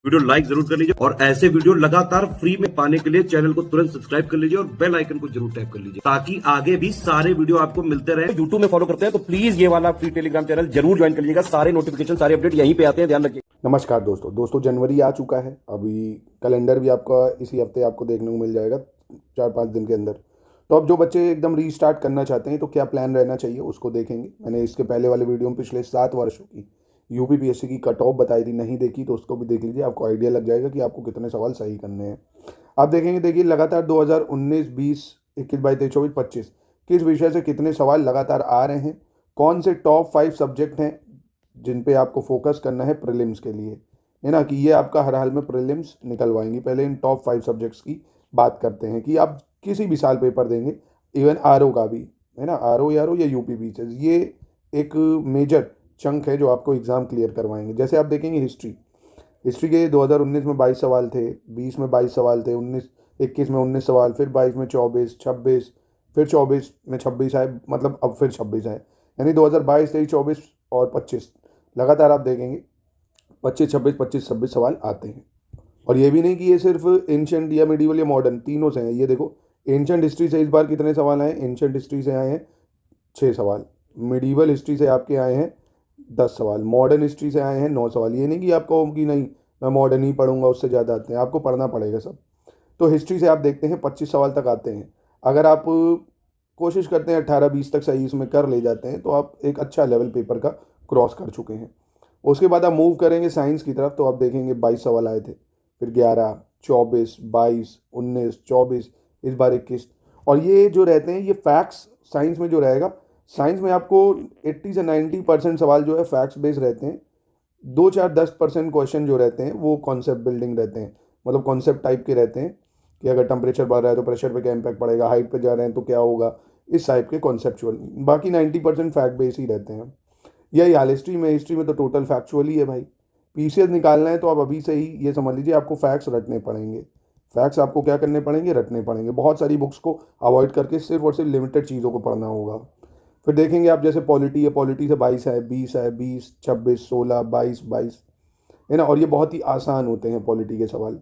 Video like जरूर कर लीजिए और ऐसे वीडियो लगातार फ्री में पाने के लिए चैनल को तुरंत सब्सक्राइब कर लीजिए और बेल आइकन को जरूर टैप कर लीजिए ताकि आगे भी सारे वीडियो आपको मिलते रहे। यूट्यूब में फॉलो करते हैं तो प्लीज ये वाला फ्री टेलीग्राम चैनल जरूर ज्वाइन कर लीजिएगा। सारे नोटिफिकेशन सारे अपडेट यहीं पे आते हैं, ध्यान रखिए। नमस्कार दोस्तों जनवरी आ चुका है। अभी कैलेंडर भी आपका इसी हफ्ते आपको देखने को मिल जाएगा 4-5 दिन के अंदर। तो अब जो बच्चे एकदम रीस्टार्ट करना चाहते हैं तो क्या प्लान रहना चाहिए उसको देखेंगे। मैंने इसके पहले वाले वीडियो में पिछले 7 वर्षों की यूपीपीएससी की कट ऑफ बताई थी, नहीं देखी तो उसको भी देख लीजिए, आपको आइडिया लग जाएगा कि आपको कितने सवाल सही करने हैं। आप देखेंगे, देखिए लगातार 2019, 20, 21, 22, 23, 24, 25 किस विषय से कितने सवाल लगातार आ रहे हैं, कौन से टॉप 5 सब्जेक्ट हैं जिन पे आपको फोकस करना है प्रीलिम्स के लिए, है ना, कि ये आपका हर हाल में प्रीलिम्स निकलवाएंगी। पहले इन टॉप 5 सब्जेक्ट्स की बात करते हैं कि आप किसी भी साल पेपर देंगे, इवन आरओ का भी, है ना, आरओ या यूपीपीएससी, ये एक मेजर चंक है जो आपको एग्ज़ाम क्लियर करवाएंगे। जैसे आप देखेंगे हिस्ट्री के 2019 में 22 सवाल थे, 20 में 22 सवाल थे, 21 में 19 सवाल, फिर 22 में 24, 26, फिर 24 में 26 आए, मतलब अब फिर 26 आए, यानी 2022, 23, 24 और 25 लगातार आप देखेंगे 25, 26, 25, 26 सवाल आते हैं। और ये भी नहीं कि ये सिर्फ एंशिएंट या मिडिवल या मॉडर्न तीनों से हैं। ये देखो, एंशिएंट हिस्ट्री से इस बार कितने सवाल आए, एंशिएंट हिस्ट्री से आए हैं 6 सवाल, मिडिवल हिस्ट्री से आपके आए हैं 10 सवाल, मॉडर्न हिस्ट्री से आए हैं 9 सवाल। ये नहीं कि आपको कि नहीं मैं मॉडर्न ही पढ़ूंगा उससे ज़्यादा आते हैं, आपको पढ़ना पड़ेगा सब। तो हिस्ट्री से आप देखते हैं 25 सवाल तक आते हैं। अगर आप कोशिश करते हैं 18-20 तक सही इसमें कर ले जाते हैं तो आप एक अच्छा लेवल पेपर का क्रॉस कर चुके हैं। उसके बाद आप मूव करेंगे साइंस की तरफ तो आप देखेंगे 22 सवाल आए थे, फिर 11, 24, 22, 19, 24, इस बार 21। और ये जो रहते हैं ये फैक्ट्स साइंस में जो रहेगा, साइंस में आपको 80 से 90% सवाल जो है फैक्ट्स बेस्ड रहते हैं। 2-4-10% क्वेश्चन जो रहते हैं वो कॉन्सेप्ट बिल्डिंग रहते हैं, मतलब कॉन्सेप्ट टाइप के रहते हैं कि अगर टेम्परेचर बढ़ रहा है तो प्रेशर पे क्या इम्पैक्ट पड़ेगा, हाइट पे जा रहे हैं तो क्या होगा, इस टाइप के कॉन्सेप्चुअल। बाकी 90% फैक्ट बेस ही रहते हैं। यही हाल हिस्ट्री में तो टोटल फैक्चुअल ही है भाई। पीसीएस निकालना है तो आप अभी से ही ये समझ लीजिए आपको फैक्ट्स रटने पड़ेंगे। फैक्ट्स आपको क्या करने पड़ेंगे, रटने पड़ेंगे। बहुत सारी बुक्स को अवॉइड करके सिर्फ और सिर्फ लिमिटेड चीज़ों को पढ़ना होगा। फिर देखेंगे आप जैसे पॉलिटी है, पॉलिटी से 22 है, 20 है, 20, 26, 16, 22, 22, है ना, और ये बहुत ही आसान होते हैं पॉलिटी के सवाल।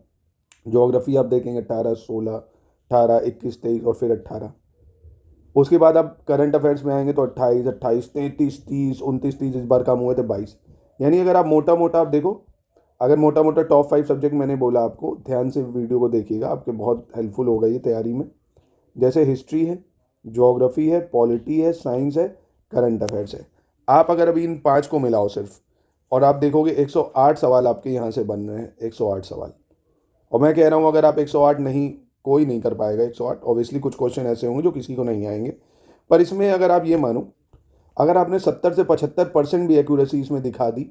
ज्योग्राफी आप देखेंगे 18, 16, 18, 21, 23 और फिर 18। उसके बाद आप करंट अफेयर्स में आएंगे तो 28, 28, 33, 30, 29, 30, इस बार कम हुए थे 22। यानी अगर आप मोटा आप देखो, अगर मोटा टॉप 5 सब्जेक्ट मैंने बोला, आपको ध्यान से वीडियो को देखिएगा, आपके बहुत हेल्पफुल होगा ये तैयारी में। जैसे हिस्ट्री है, ज्योग्राफी है, पॉलिटी है, साइंस है, करंट अफेयर्स है। आप अगर अभी इन 5 को मिलाओ सिर्फ, और आप देखोगे 108 सवाल आपके यहाँ से बन रहे हैं, 108 सवाल। और मैं कह रहा हूँ अगर आप 108 नहीं, कोई नहीं कर पाएगा 108। ऑब्वियसली कुछ क्वेश्चन ऐसे होंगे जो किसी को नहीं आएंगे, पर इसमें अगर आप ये मानो, अगर आपने 70 से 75% भी एक्यूरेसी इसमें दिखा दी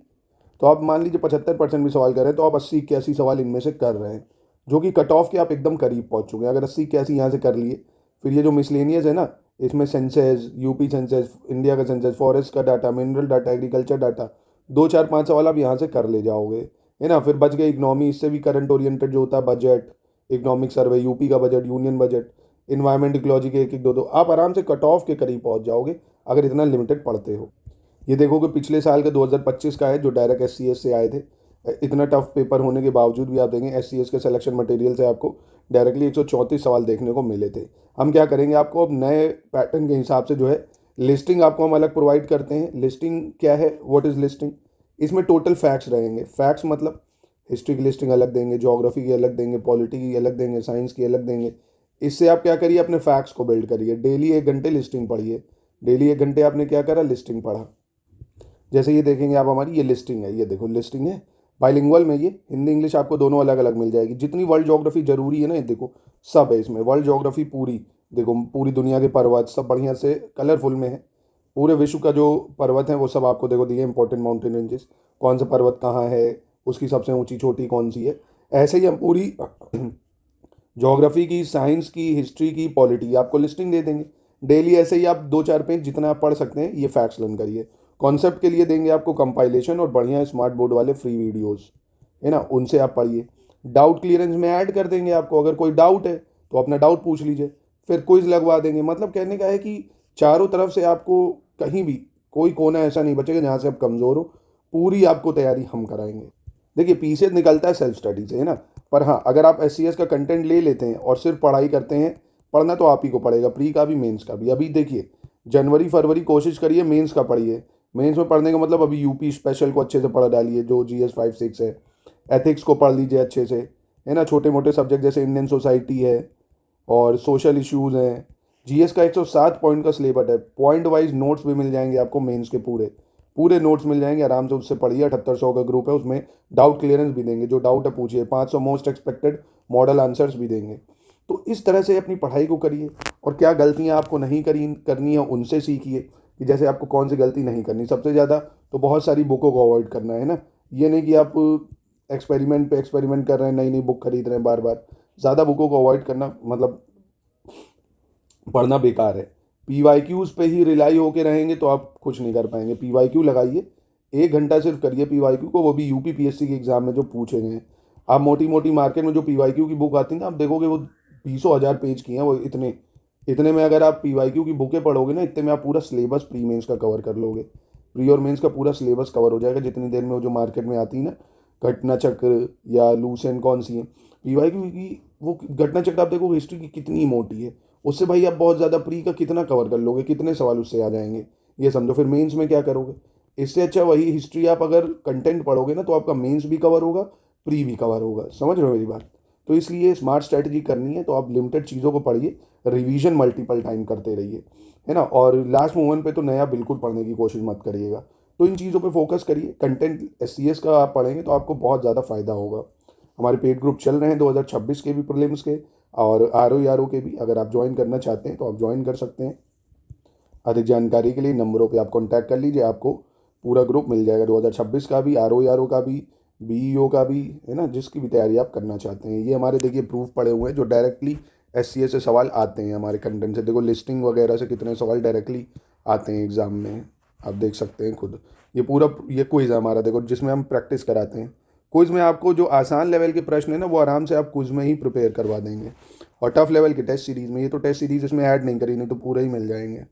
तो आप मान लीजिए 75% भी सवाल कर रहे हैं तो आप 80-81 सवाल इनमें से कर रहे हैं, जो कि कट ऑफ के आप एकदम करीब पहुंच चुके हैं। अगर 80-81 यहाँ से कर लिए, फिर ये जो मिसलेनियस है ना, इसमें सेंसस, यूपी सेंसस, इंडिया का सेंसस, फॉरेस्ट का data, mineral data, agriculture data, 2-4-5 सवाल आप यहाँ से कर ले जाओगे, है ना। फिर बच गए इकनॉमी, इससे भी करंट ओरिएंटेड जो होता है, बजट, इकोनॉमिक सर्वे, यूपी का budget, union budget, environment, ecology के 1-1, 2-2, आप आराम से कट ऑफ के करीब पहुंच जाओगे अगर इतना लिमिटेड पढ़ते हो। ये देखोगे पिछले साल का 2025 का है जो डायरेक्ट एससीएस से आए थे। इतना टफ पेपर होने के बावजूद भी आप देखें एससीएस के सिलेक्शन मटेरियल से आपको डायरेक्टली 134 सवाल देखने को मिले थे। हम क्या करेंगे, आपको अब नए पैटर्न के हिसाब से जो है लिस्टिंग आपको हम अलग प्रोवाइड करते हैं। लिस्टिंग क्या है, व्हाट इज़ लिस्टिंग, इसमें टोटल फैक्ट्स रहेंगे। फैक्ट्स मतलब हिस्ट्री की लिस्टिंग अलग देंगे, ज्योग्राफी की अलग देंगे, पॉलिटी की अलग देंगे, साइंस की अलग देंगे। इससे आप क्या करिए, अपने फैक्ट्स को बिल्ड करिए। डेली 1 घंटे लिस्टिंग पढ़िए, डेली 1 घंटे आपने क्या करा, लिस्टिंग पढ़ा। जैसे ये देखेंगे आप, हमारी ये लिस्टिंग है, ये देखो लिस्टिंग है बाइलिंगुअल में, ये हिंदी इंग्लिश आपको दोनों अलग अलग मिल जाएगी। जितनी वर्ल्ड ज्योग्राफी जरूरी है ना, ये देखो सब है इसमें। वर्ल्ड ज्योग्राफी पूरी देखो, पूरी दुनिया के पर्वत सब बढ़िया से कलरफुल में है। पूरे विश्व का जो पर्वत है वो सब आपको देखो दिए, इंपॉर्टेंट माउंटेन रेंजेस, कौन सा पर्वत कहाँ है, उसकी सबसे ऊंची चोटी कौन सी है। ऐसे ही हम पूरी ज्योग्राफी की, साइंस की, हिस्ट्री की, पॉलिटी आपको लिस्टिंग दे देंगे डेली। ऐसे ही आप 2-4 पेज जितना आप पढ़ सकते हैं ये फैक्ट्स लर्न करिए। कॉन्सेप्ट के लिए देंगे आपको कंपाइलेशन और बढ़िया स्मार्ट बोर्ड वाले फ्री वीडियोस, है ना, उनसे आप पढ़िए। डाउट क्लियरेंस में ऐड कर देंगे आपको, अगर कोई डाउट है तो अपना डाउट पूछ लीजिए, फिर क्विज लगवा देंगे। मतलब कहने का है कि चारों तरफ से आपको कहीं भी कोई कोना ऐसा नहीं बचेगा जहाँ से आप कमज़ोर हो, पूरी आपको तैयारी हम कराएंगे। देखिए पीसीएस निकलता है सेल्फ स्टडी से, है ना, पर हाँ अगर आप एससीएस का कंटेंट ले लेते हैं और सिर्फ पढ़ाई करते हैं, पढ़ना तो आप ही को पड़ेगा, प्री का भी मेंस का भी। अभी देखिए जनवरी फरवरी कोशिश करिए मेंस का पढ़िए। मेंस में पढ़ने का मतलब अभी यूपी स्पेशल को अच्छे से पढ़ डालिए, जो जीएस 5 6 है। एथिक्स को पढ़ लीजिए अच्छे से, है ना, छोटे मोटे सब्जेक्ट जैसे इंडियन सोसाइटी है और सोशल इश्यूज़ हैं। जीएस का 107 पॉइंट का सिलेबस है, पॉइंट वाइज नोट्स भी मिल जाएंगे आपको, मेंस के पूरे पूरे नोट्स मिल जाएंगे, आराम से उससे पढ़िए। 7800 का ग्रुप है, उसमें डाउट क्लियरेंस भी देंगे, जो डाउट है पूछिए। 500 मोस्ट एक्सपेक्टेड मॉडल आंसर्स भी देंगे। तो इस तरह से अपनी पढ़ाई को करिए, और क्या गलतियां आपको नहीं करनी है उनसे सीखिए, कि जैसे आपको कौन सी गलती नहीं करनी। सबसे ज़्यादा तो बहुत सारी बुकों को अवॉइड करना है ना, ये नहीं कि आप एक्सपेरिमेंट पे एक्सपेरिमेंट कर रहे हैं, नई नई बुक खरीद रहे हैं बार बार। ज़्यादा बुकों को अवॉइड करना मतलब पढ़ना बेकार है। पीवाईक्यूज़ पे ही रिलाई होके रहेंगे तो आप कुछ नहीं कर पाएंगे। पीवाईक्यू लगाइए, 1 घंटा सिर्फ करिए पीवाईक्यू को, वो भी यूपी पीएससी के एग्जाम में जो पूछे गए हैं। आप मोटी मोटी मार्केट में जो पीवाईक्यू की बुक आती है ना, आप देखोगे वो 20,000 पेज की हैं, वो इतने इतने में अगर आप पीवाईक्यू की बुकें पढ़ोगे ना, इतने में आप पूरा सिलेबस प्री मेंस का कवर कर लोगे। प्री और मेंस का पूरा सिलेबस कवर हो जाएगा जितनी देर में। वो जो मार्केट में आती है ना, घटना चक्र या लूसेंट कौन सी है, पीवाईक्यू की वो घटना चक्र आप देखो हिस्ट्री की कितनी मोटी है, उससे भाई आप बहुत ज़्यादा प्री का कितना कवर कर लोगे, कितने सवाल उससे आ जाएंगे, ये समझो। फिर मेंस में क्या करोगे? इससे अच्छा वही हिस्ट्री आप अगर कंटेंट पढ़ोगे ना, तो आपका मेंस भी कवर होगा, प्री भी कवर होगा। समझ रहे हो मेरी बात? तो इसलिए स्मार्ट स्ट्रैटेजी करनी है तो आप लिमिटेड चीज़ों को पढ़िए, रिवीजन मल्टीपल टाइम करते रहिए, है ना। और लास्ट मोमेंट पे तो नया बिल्कुल पढ़ने की कोशिश मत करिएगा। तो इन चीज़ों पे फोकस करिए। कंटेंट एससीएस का आप पढ़ेंगे तो आपको बहुत ज़्यादा फायदा होगा। हमारे पेड ग्रुप चल रहे हैं 2026 के भी प्रीलिम्स के और आरओ के भी। अगर आप ज्वाइन करना चाहते हैं तो आप ज्वाइन कर सकते हैं। अधिक जानकारी के लिए नंबरों पे आप कांटेक्ट कर लीजिए, आपको पूरा ग्रुप मिल जाएगा 2026 का भी, आरओ का भी, बीईओ का भी, है ना, जिसकी भी तैयारी आप करना चाहते हैं। ये हमारे देखिए प्रूफ पड़े हुए हैं जो डायरेक्टली एससीएस से सवाल आते हैं हमारे कंटेंट से। देखो लिस्टिंग वगैरह से कितने सवाल डायरेक्टली आते हैं एग्जाम में, आप देख सकते हैं खुद। ये पूरा ये क्विज़ है हमारा, देखो, जिसमें हम प्रैक्टिस कराते हैं। क्विज़ में आपको जो आसान लेवल के प्रश्न है ना, वो आराम से आप क्विज़ में ही प्रिपेयर करवा देंगे। और टफ लेवल के टेस्ट सीरीज़ में, ये तो टेस्ट सीरीज़ इसमें ऐड नहीं करी, नहीं तो पूरे ही मिल जाएंगे।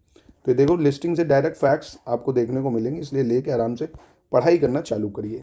तो देखो लिस्टिंग से डायरेक्ट फैक्ट्स आपको देखने को मिलेंगे, इसलिए लेके आराम से पढ़ाई करना चालू करिए।